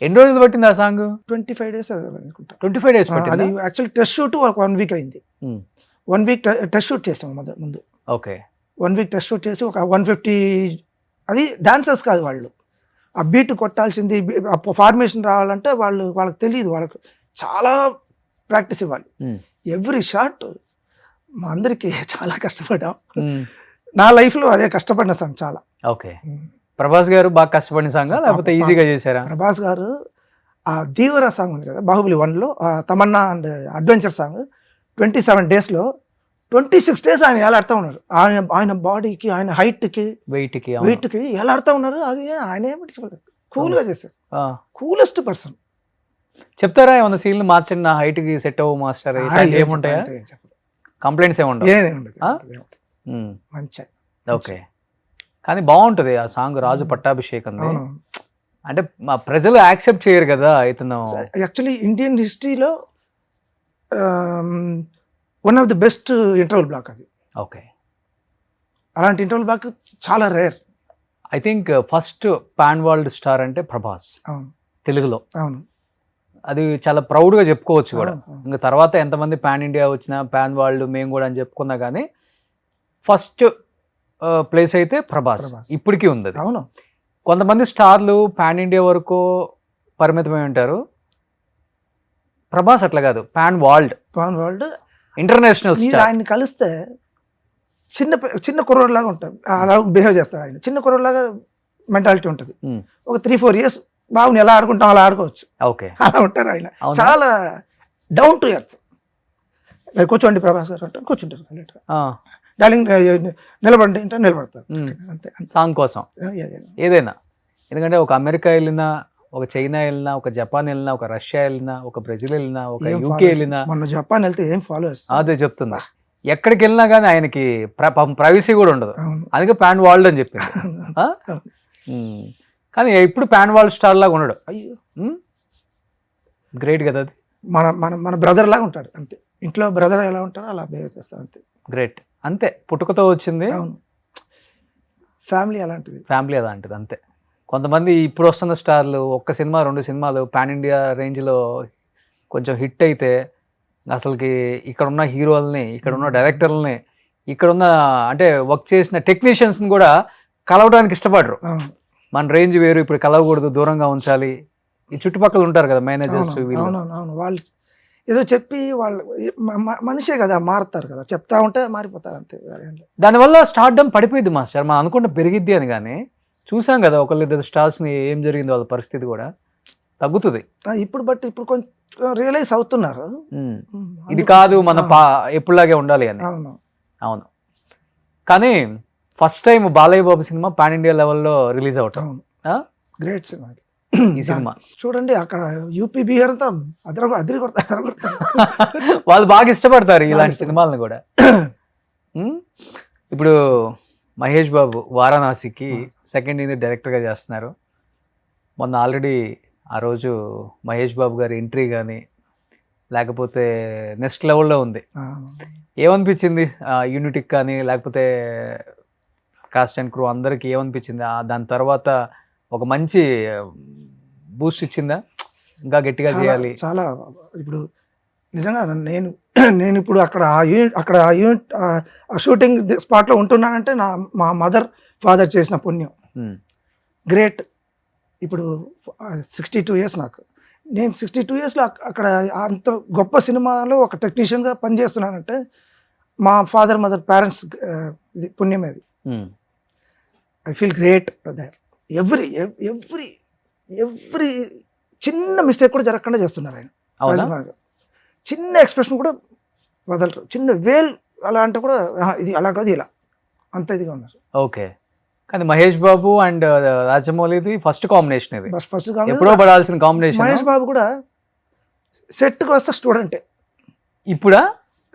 ఎన్ని రోజులు పట్టింది ఆ సాంగ్? 25 days అనుకుంటా. 25 days పట్టింది. అది యాక్చువల్లీ టెస్ట్ షూట్ 1 week అయింది. 1 week టెస్ట్ షూట్ చేసాం ముందు. ఓకే. 1 week టెస్ట్ షూట్ చేసి ఒక 150, అది డాన్సర్స్ కాదు వాళ్ళు, ఆ బీట్ కొట్టాల్సింది, ఫార్మేషన్ రావాలంటే వాళ్ళకి తెలియదు, వాళ్ళకి చాలా ప్రాక్టీస్ ఇవ్వాలి. ఎవ్రీ షాట్ మా అందరికి చాలా కష్టపడ్డాం. నా లైఫ్లో అదే కష్టపడిన సాంగ్ చాలా. ఓకే. ప్రభాస్ గారు బాగా కష్టపడిన సాంగ్ లేకపోతే ఈజీగా చేశారా? ప్రభాస్ గారు ఆ దీవరా సాంగ్ ఉంది కదా బాహుబలి 1లో, తమన్నా అండ్ అడ్వెంచర్ సాంగ్ 27 daysలో 26 days ఆయన ఎలాడుతూ ఉన్నారు. ఆయన బాడీకి, ఆయన హైట్కి, వెయిట్కి ఎలాడుతూ ఉన్నారు. అది ఆయన ఏమిటి కూల్గా చేశారు. Coolest person. చెప్తారా ఏమన్నా సీన్లు మార్చండి, నా హైట్కి సెట్ అవ్వ మాస్టర్ ఏముంటాయా? కంప్లైంట్స్ ఏముండదు. మంచి. ఓకే. కానీ బాగుంటుంది ఆ సాంగ్ రాజు పట్టాభిషేకం. అంటే మా ప్రజలు యాక్సెప్ట్ చేయరు కదా ఇతను. యాక్చువల్లీ ఇండియన్ హిస్టరీలో one of the best interval block అది. ఓకే. అలాంటి ఇంటర్వల్ బ్లాక్ చాలా rare. I think first pan world star అంటే ప్రభాస్ తెలుగులో. అవును, అది చాలా ప్రౌడ్గా చెప్పుకోవచ్చు కూడా. ఇంకా తర్వాత ఎంతమంది పాన్ ఇండియా వచ్చినా పాన్ వరల్డ్ మేము కూడా అని చెప్పుకున్నా కానీ ఫస్ట్ ప్లేస్ అయితే ప్రభాస్ ఇప్పటికీ ఉంది. అవును. కొంతమంది స్టార్లు పాన్ ఇండియా వరకు పరిమితమై ఉంటారు, ప్రభాస్ అట్లా కాదు, పాన్ వరల్డ్ ఇంటర్నేషనల్ స్టార్. ఆయన్ని కలిస్తే చిన్న కుర్రోడ్లాగా ఉంటాడు, అలా బిహేవ్ చేస్తాడు. ఆయన చిన్న కుర్రోడ్లాగా మెంటాలిటీ ఉంటుంది. ఒక 3-4 years బాగుని ఎలా ఆడుకుంటాం అలా ఆడుకోవచ్చు. ఓకే, అలా ఉంటారు ఆయన. చాలా డౌన్ టు ఎర్త్. కూర్చోండి ప్రభాస్ గారు అంటే కూర్చుంటారు, డార్లింగ్ నిలబడి అంటే నిలబడతారు. అంతే, సాంగ్ కోసం ఏదైనా. ఎందుకంటే ఒక అమెరికా వెళ్ళినా, ఒక చైనా వెళ్ళినా, ఒక జపాన్ వెళ్ళినా, ఒక రష్యా వెళ్ళినా, ఒక బ్రెజిల్ వెళ్ళినా, ఒక యూకే వెళ్ళినా. మొన్న జపాన్ వెళ్తే ఏం ఫాలోవర్స్. అదే చెప్తున్నా, ఎక్కడికి వెళ్ళినా కానీ ఆయనకి ప్రైవసీ కూడా ఉండదు. అందుకే పాన్ వరల్డ్ అని చెప్పింది. కానీ ఇప్పుడు పాన్ వరల్డ్ స్టార్ లాగా ఉండడు. గ్రేట్ కదా అది. మన బ్రదర్ లాగా ఉంటాడు అంతే. ఇంట్లో బ్రదర్ ఎలా ఉంటారో అలా బిహేవ్ చేస్తారు అంతే. గ్రేట్. అంతే, పుట్టుకతో వచ్చింది. ఫ్యామిలీ అలాంటిది అంతే. కొంతమంది ఇప్పుడు వస్తున్న స్టార్లు ఒక్క సినిమా 2 సినిమాలు పాన్ ఇండియా రేంజ్లో కొంచెం హిట్ అయితే అసలుకి ఇక్కడున్న హీరోలని, ఇక్కడున్న డైరెక్టర్లని, ఇక్కడున్న అంటే వర్క్ చేసిన టెక్నీషియన్స్ని కూడా కలవడానికి ఇష్టపడరు. మన రేంజ్ వేరు, ఇప్పుడు కలవకూడదు, దూరంగా ఉంచాలి. ఈ చుట్టుపక్కల ఉంటారు కదా మేనేజర్స్, వాళ్ళు ఏదో చెప్పి వాళ్ళు మనిషే కదా, మారుతారు కదా, చెప్తా ఉంటే మారిపోతారు అంతే. దానివల్ల స్టార్డమ్ పడిపోయింది మాస్టర్. మనం అనుకుంటే పెరిగిద్ది అని, కానీ చూసాం కదా ఒకళ్ళిద్దరు స్టార్స్ని ఏం జరిగింది, వాళ్ళ పరిస్థితి కూడా తగ్గుతుంది ఇప్పుడు కొంచెం రియలైజ్ అవుతున్నారు. ఇది కాదు మన ఎప్పుడులాగే ఉండాలి అని. అవును. కానీ first time Balayya Babu cinema pan India లెవెల్లో రిలీజ్ అవటం గ్రేట్ సినిమా ఈ సినిమా. చూడండి అక్కడ యూపీ బీహార్ అంతా అదిరి కొడతారు. వాళ్ళు బాగా ఇష్టపడతారు ఇలాంటి సినిమాలను కూడా. ఇప్పుడు మహేష్ బాబు వారణాసికి సెకండ్ యూనిట్ డైరెక్టర్గా చేస్తున్నారు. మొన్న ఆల్రెడీ ఆ రోజు మహేష్ బాబు గారి ఎంట్రీ కానీ లేకపోతే నెక్స్ట్ లెవెల్లో ఉంది. ఏమనిపించింది యూనిట్కి కానీ లేకపోతే కాస్ట్ అండ్ క్రూ అందరికి ఏమనిపించింది? దాని తర్వాత ఒక మంచి బూస్ట్ ఇచ్చిందా, ఇంకా గట్టిగా చేయాలి? చాలా. ఇప్పుడు నిజంగా నేను ఇప్పుడు అక్కడ ఆ యూనిట్ షూటింగ్ స్పాట్లో ఉంటున్నానంటే మా మదర్ ఫాదర్ చేసిన పుణ్యం. గ్రేట్. ఇప్పుడు 62 years నాకు. నేను 62 ఇయర్స్లో అక్కడ అంత గొప్ప సినిమాలో ఒక టెక్నీషియన్గా పనిచేస్తున్నానంటే మా ఫాదర్ మదర్ పేరెంట్స్ ఇది పుణ్యం అది. I feel great that every every every చిన్న మిస్టేక్ కూడా జరగకుండా చేస్తున్నారు ఆయన. రాజమౌళి గారు చిన్న ఎక్స్ప్రెషన్ కూడా వదలరు, చిన్న వేల్ అలా అంటే కూడా ఇది అలా కాదు ఇలా అంత ఇదిగా ఉన్నారు. ఓకే, కానీ Mahesh Babu and రాజమౌళిది first combination ఇది, ఫస్ట్ ఎప్పుడో పడాల్సిన కాంబినేషన్. మహేష్ బాబు కూడా సెట్కి వస్తే స్టూడెంటే, ఇప్పుడా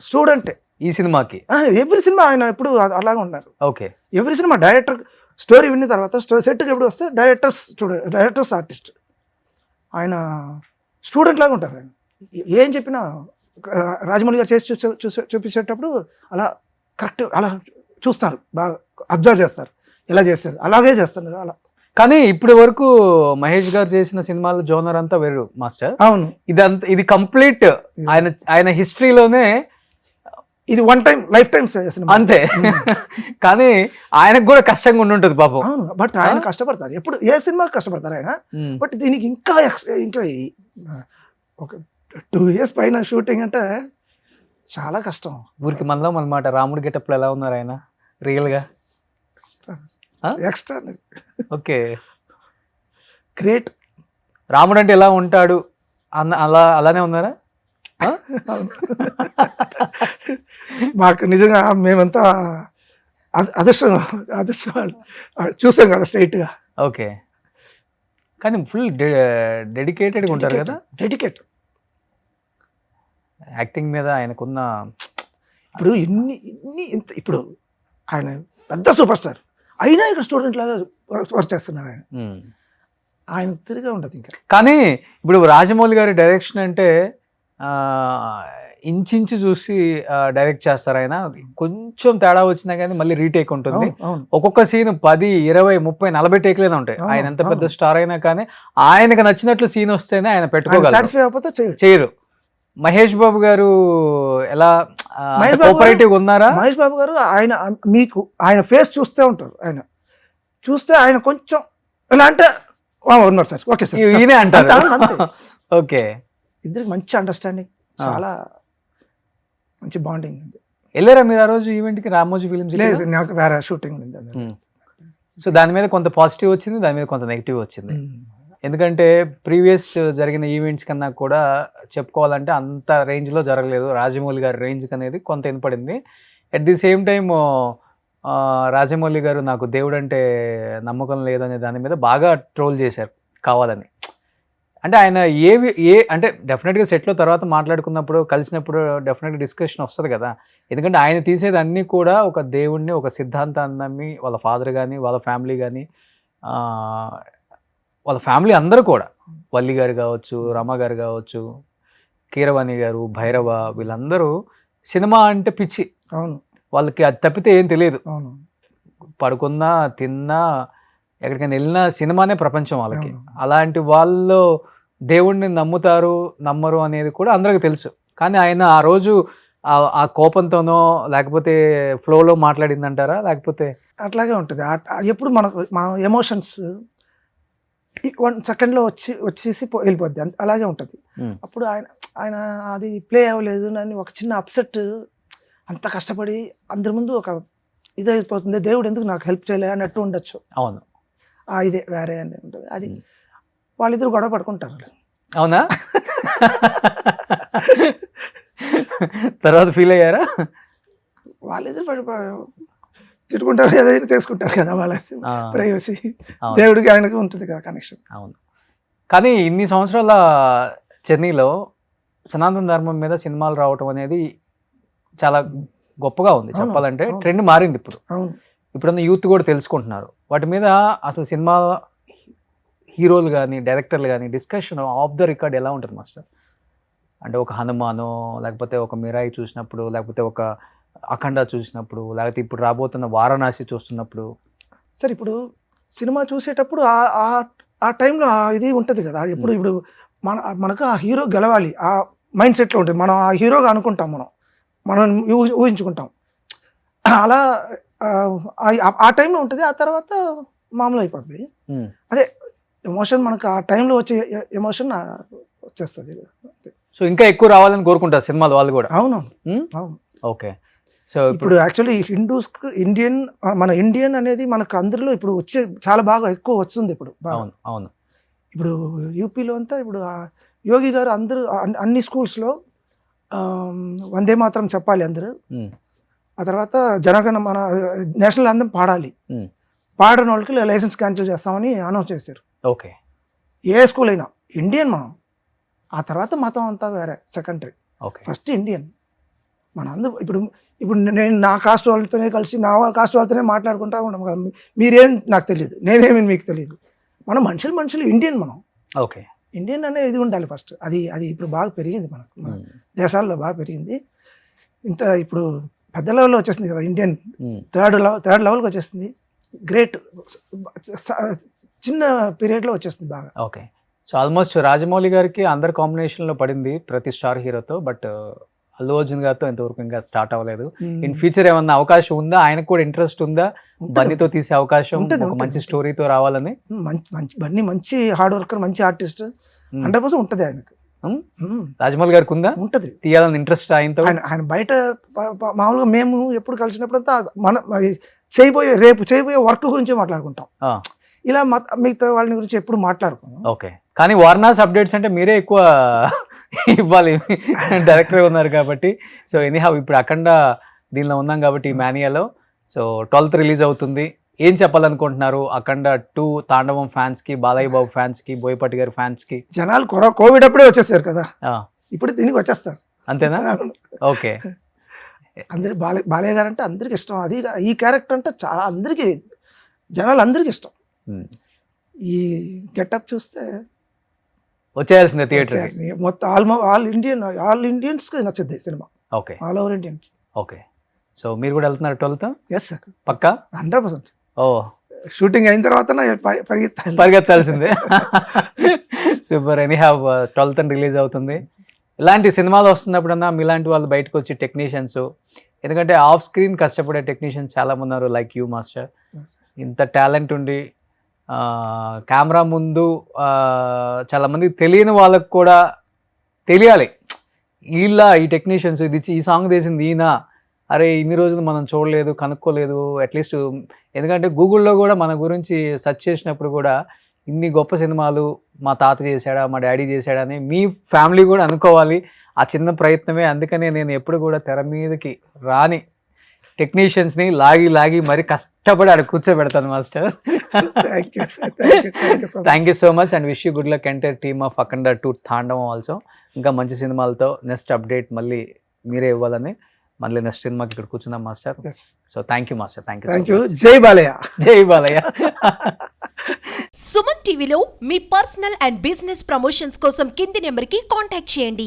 స్టూడెంటే ఈ సినిమాకి. ఎవ్రీ సినిమా ఆయన ఎప్పుడు అలాగే ఉన్నారు. Okay, every cinema director story విన్న తర్వాత సెట్కి ఎప్పుడు వస్తే డైరెక్టర్స్ ఆర్టిస్ట్, ఆయన స్టూడెంట్ లాగా ఉంటారు. ఆయన ఏం చెప్పినా రాజమౌళి గారు చేసి చూపించేటప్పుడు అలా కరెక్ట్ అలా చూస్తారు, బాగా అబ్జర్వ్ చేస్తారు, ఎలా చేస్తారు అలాగే చేస్తున్నారు అలా. కానీ ఇప్పటి వరకు మహేష్ గారు చేసిన సినిమాల జోనర్ అంతా వేరు మాస్టర్. అవును, ఇది కంప్లీట్ ఆయన హిస్టరీలోనే ఇది one time life time cinema అంతే. కానీ ఆయనకు కూడా కష్టంగా ఉండుంటది పాపం. అవును, బట్ ఆయన కష్టపడతారు, ఎప్పుడు ఏ సినిమాకి కష్టపడతారు ఆయన. బట్ దీనికి ఇంకా ఒక 2 years పైన షూటింగ్ అంటే చాలా కష్టం. ఊరికి మనలో అనమాట. రాముడి గెటప్లో ఎలా ఉన్నారు ఆయన రియల్ గా? Extra okay, great. రాముడు అంటే ఎలా ఉంటాడు అలానే ఉన్నారా? మాకు నిజంగా మేమంతా అదృష్టం చూసాం కదా స్ట్రైట్ గా. ఓకే, కానీ ఫుల్ డెడికేటెడ్గా ఉంటారు కదా. డెడికేట్ యాక్టింగ్ మీద ఆయనకున్న ఇప్పుడు ఇప్పుడు ఆయన పెద్ద సూపర్ స్టార్ అయినా ఇక్కడ స్టూడెంట్ లాగా వర్క్ చేస్తున్నారు ఆయన. ఆయన తిరిగా ఉండదు ఇంకా. కానీ ఇప్పుడు రాజమౌళి గారి డైరెక్షన్ అంటే ఇంచించి చూసి డైరెక్ట్ చేస్తారు ఆయన. కొంచెం తేడా వచ్చినా కానీ మళ్ళీ రీటేక్ ఉంటుంది. ఒక్కొక్క సీన్ 10, 20, 30, 40 టేక్లేనే ఉంటాయి. ఆయన ఎంత పెద్ద స్టార్ అయినా కానీ ఆయనకు నచ్చినట్లు సీన్ వస్తేనే ఆయన పెట్టుకోగలరు, చేయరు. మహేష్ బాబు గారు ఎలా కోఆపరేటివ్ ఉన్నారా? మహేష్ బాబు గారు ఆయన ఫేస్ చూస్తే ఉంటారు. ఆయన చూస్తే ఆయన కొంచెం ఎలా అంటే ఉన్నారు సార్, ఓకే సార్ ఈయనే అంటారు. ఓకే, ఇద్దరికి మంచి అండర్స్టాండింగ్, చాలా మంచి బాండింగ్ ఉంది. వెళ్ళారా మీరు ఆ రోజు ఈవెంట్కి? రామోజీ ఫిలిమ్స్ లేదు, నాకు వేరే షూటింగ్ ఉంది. సో దాని మీద కొంత పాజిటివ్ వచ్చింది, దాని మీద కొంత నెగిటివ్ వచ్చింది. ఎందుకంటే ప్రీవియస్ జరిగిన ఈవెంట్స్ కన్నా కూడా చెప్పుకోవాలంటే అంత రేంజ్లో జరగలేదు. రాజమౌళి గారి రేంజ్ అనేది కొంత వినపడింది. At the same time Rajamouli garu నాకు దేవుడు అంటే నమ్మకం లేదనే దాని మీద బాగా ట్రోల్ చేశారు కావాలని. అంటే ఆయన అంటే డెఫినెట్గా సెట్లో తర్వాత మాట్లాడుకున్నప్పుడు కలిసినప్పుడు డెఫినెట్గా డిస్కషన్ వస్తుంది కదా. ఎందుకంటే ఆయన తీసేది అన్నీ కూడా ఒక దేవుణ్ణి, ఒక సిద్ధాంతాన్ని నమ్మి వాళ్ళ ఫాదర్ కానీ వాళ్ళ ఫ్యామిలీ కానీ వాళ్ళ ఫ్యామిలీ అందరూ కూడా, వల్లి గారు కావచ్చు, రమ గారు కావచ్చు, కీరవాణి గారు, భైరవ, వీళ్ళందరూ సినిమా అంటే పిచ్చి. అవును, వాళ్ళకి అది తప్పితే ఏం తెలియదు. అవును, పడుకున్నా తిన్నా ఎక్కడికైనా వెళ్ళినా సినిమానే ప్రపంచం వాళ్ళకి. అలాంటి వాళ్ళు దేవుణ్ణి నమ్ముతారు నమ్మరు అనేది కూడా అందరికీ తెలుసు. కానీ ఆయన ఆ రోజు ఆ కోపంతోనో లేకపోతే ఫ్లోలో మాట్లాడిందంటారా? లేకపోతే అట్లాగే ఉంటుంది. ఎప్పుడు మన ఎమోషన్స్ 1 సెకండ్లో వచ్చేసి వెళ్ళిపోద్ది, అలాగే ఉంటుంది. అప్పుడు ఆయన అది ప్లే అవ్వలేదు అని ఒక చిన్న అప్సెట్, అంత కష్టపడి అందరి ముందు ఒక ఇదైపోతుంది, దేవుడు ఎందుకు నాకు హెల్ప్ చేయలే అన్నట్టు ఉండొచ్చు. అవును, ఇదే వేరే అని ఉంటుంది. అది వాళ్ళిద్దరు గొడవ పడుకుంటారు. అవునా? తర్వాత ఫీల్ అయ్యారా? వాళ్ళిద్దరు తిట్టుకుంటారు, ఏదైనా చేసుకుంటారు కదా, వాళ్ళ ప్రైవసీ. దేవుడికి ఆయనకు ఉంటుంది కదా కనెక్షన్. అవును, కానీ ఇన్ని సంవత్సరాల జర్నీలో సనాతన ధర్మం మీద సినిమాలు రావటం అనేది చాలా గొప్పగా ఉంది చెప్పాలంటే. ట్రెండ్ మారింది ఇప్పుడు. ఇప్పుడున్న యూత్ కూడా తెలుసుకుంటున్నారు వాటి మీద. అసలు సినిమా హీరోలు కానీ డైరెక్టర్లు కానీ డిస్కషన్ ఆఫ్ ద రికార్డ్ ఎలా ఉంటుంది మాస్టర్? అంటే ఒక హనుమానో, లేకపోతే ఒక మిరాయి చూసినప్పుడు, లేకపోతే ఒక అఖండ చూసినప్పుడు, లేకపోతే ఇప్పుడు రాబోతున్న వారణాసి చూస్తున్నప్పుడు. సార్ ఇప్పుడు సినిమా చూసేటప్పుడు ఆ టైంలో ఇది ఉంటుంది కదా. ఇప్పుడు మనకు ఆ హీరో గెలవాలి, ఆ మైండ్ సెట్లో ఉంటుంది. మనం ఆ హీరోగా అనుకుంటాం, మనం ఊహించుకుంటాం. అలా ఆ టైంలో ఉంటుంది. ఆ తర్వాత మామూలు అయిపోతుంది. అదే ఎమోషన్ మనకు ఆ టైంలో వచ్చే ఎమోషన్ వచ్చేస్తుంది. సో ఇంకా ఎక్కువ రావాలని కోరుకుంటారు సినిమాలు వాళ్ళు కూడా. అవునవును అవును. ఓకే. సో ఇప్పుడు యాక్చువల్లీ హిందూస్కి ఇండియన్, మన ఇండియన్ అనేది మనకు అందరిలో ఇప్పుడు వచ్చే చాలా బాగా ఎక్కువ వస్తుంది ఇప్పుడు బాగా. అవును అవును. ఇప్పుడు యూపీలో అంతా ఇప్పుడు యోగి గారు అందరూ అన్ని స్కూల్స్లో వందే మాత్రం చెప్పాలి అందరూ. ఆ తర్వాత జనగణ మన నేషనల్ అందం పాడాలి. పాడని వాళ్ళకి లైసెన్స్ క్యాన్సిల్ చేస్తామని అనౌన్స్ చేశారు. ఓకే. ఏ స్కూల్ అయినా ఇండియన్ మనం, ఆ తర్వాత మతం అంతా వేరే సెకండరీ. ఓకే. ఫస్ట్ ఇండియన్ మన అందరూ. ఇప్పుడు ఇప్పుడు నేను నా కాస్ట్ వాళ్ళతోనే కలిసి నా కాస్ట్ వాళ్ళతోనే మాట్లాడుకుంటా ఉంటాం కదా. మీరేం నాకు తెలియదు, నేనేమి మీకు తెలియదు. మనం మనుషులు ఇండియన్ మనం. ఓకే. ఇండియన్ అనేది ఇది ఉండాలి ఫస్ట్. అది ఇప్పుడు బాగా పెరిగింది మనకు, మన దేశాల్లో బాగా పెరిగింది. ఇంత ఇప్పుడు పెద్ద లెవెల్లో వచ్చేసింది కదా ఇండియన్. థర్డ్ లెవెల్కి వచ్చేస్తుంది. గ్రేట్ చిన్న పీరియడ్లో వచ్చేస్తుంది బాగా. ఓకే. సో ఆల్మోస్ట్ రాజమౌళి గారికి అందరు కాంబినేషన్లో పడింది ప్రతి స్టార్ హీరోతో, బట్ అల్లు అర్జున్ గారితో ఇంతవరకు ఇంకా స్టార్ట్ అవ్వలేదు. ఇన్ ఫ్యూచర్ ఏమన్నా అవకాశం ఉందా? ఆయనకు కూడా ఇంట్రెస్ట్ ఉందా బన్నీతో తీసే అవకాశం, ఒక మంచి స్టోరీతో రావాలని? బన్నీ మంచి హార్డ్ వర్కర్, మంచి ఆర్టిస్ట్, 100% ఉంటుంది ఆయనకు. రాజమౌళి గారికి ఉందా? ఉంటుంది, తీయాలని ఇంట్రెస్ట్ ఆయనతో. ఆయన బయట మామూలుగా మేము ఎప్పుడు కలిసినప్పుడంతా మన రేపు చేయబోయే వర్క్ గురించి మాట్లాడుకుంటాం. ఇలా మిగతా వాళ్ళ గురించి ఎప్పుడు మాట్లాడుకున్నాం. ఓకే. కానీ వారణాసి అప్డేట్స్ అంటే మీరే ఎక్కువ ఇవ్వాలి, డైరెక్టర్ ఉన్నారు కాబట్టి. సో ఎనీహౌ ఇప్పుడు అఖండ దీనిలో ఉన్నాం కాబట్టి ఈ మానియాలో. సో 12th రిలీజ్ అవుతుంది. ఏం చెప్పాలనుకుంటున్నారు అఖండ 2 తాండవం ఫ్యాన్స్ కి, బాలయ్య బాబు ఫ్యాన్స్ కి, బోయపాటి గారి ఫ్యాన్స్ కి? జనాలు కోవిడ్ అప్పుడే వచ్చేసారు కదా, ఇప్పుడు దీనికి వచ్చేస్తారు అంతేనా? ఓకే. అందరికి బాలయ్య గారు అంటే అందరికి ఇష్టం. అది ఈ క్యారెక్టర్ అంటే చాలా అందరికి, జనాలు అందరికి ఇష్టం. ఈ గెటప్ చూస్తే వచ్చేయాల్సిందే థియేటర్ మొత్తం. ఆల్ ఇండియన్స్కి నచ్చుద్ది సినిమా. Okay. All over Indians. Okay. So మీరు కూడా వెళ్తున్నారు 12th? ఎస్ సార్, పక్కా 100%. ఓ, షూటింగ్ అయిన తర్వాత పరిగెత్తాల్సిందే. సూపర్. ఎనీహౌ 12th రిలీజ్ అవుతుంది. ఇలాంటి సినిమాలు వస్తున్నప్పుడన్నా మీలాంటి వాళ్ళు బయటకు వచ్చి టెక్నీషియన్స్, ఎందుకంటే ఆఫ్ స్క్రీన్ కష్టపడే టెక్నీషియన్స్ చాలా మంది ఉన్నారు, లైక్ యూ మాస్టర్. ఇంత టాలెంట్ ఉండి కెమెరా ముందు చాలామంది తెలియని వాళ్ళకు కూడా తెలియాలి, ఈ టెక్నీషియన్స్ ఈ సాంగ్ తీసింది ఈయన, అరే ఇన్ని రోజులు మనం చూడలేదు, కనుక్కోలేదు అట్లీస్ట్. ఎందుకంటే గూగుల్లో కూడా మన గురించి సెర్చ్ చేసినప్పుడు కూడా ఇన్ని గొప్ప సినిమాలు మా తాత చేశాడా, మా డాడీ చేశాడా అని మీ ఫ్యామిలీ కూడా అనుకోవాలి. ఆ చిన్న ప్రయత్నమే. అందుకనే నేను ఎప్పుడు కూడా తెర మీదకి రాని టెక్నీషియన్స్ని లాగి మరి కష్టపడి అక్కడ కూర్చోబెడతాను master. Thank you so much and wish you good luck entire team of Akhanda 2 Thaandavam also. ఇంకా మంచి సినిమాలతో నెక్స్ట్ అప్డేట్ మళ్ళీ మీరే ఇవ్వాలని మళ్ళీ నెక్స్ట్ సినిమాకి ఇక్కడ కూర్చున్నాం master. So thank you master. Thank you. జై బాలయ్య. జై బాలయ్య. సుమన్ టీవీలో మీ పర్సనల్ అండ్ బిజినెస్ ప్రమోషన్స్ కోసం కింది నెంబర్కి కాంటాక్ట్ చేయండి.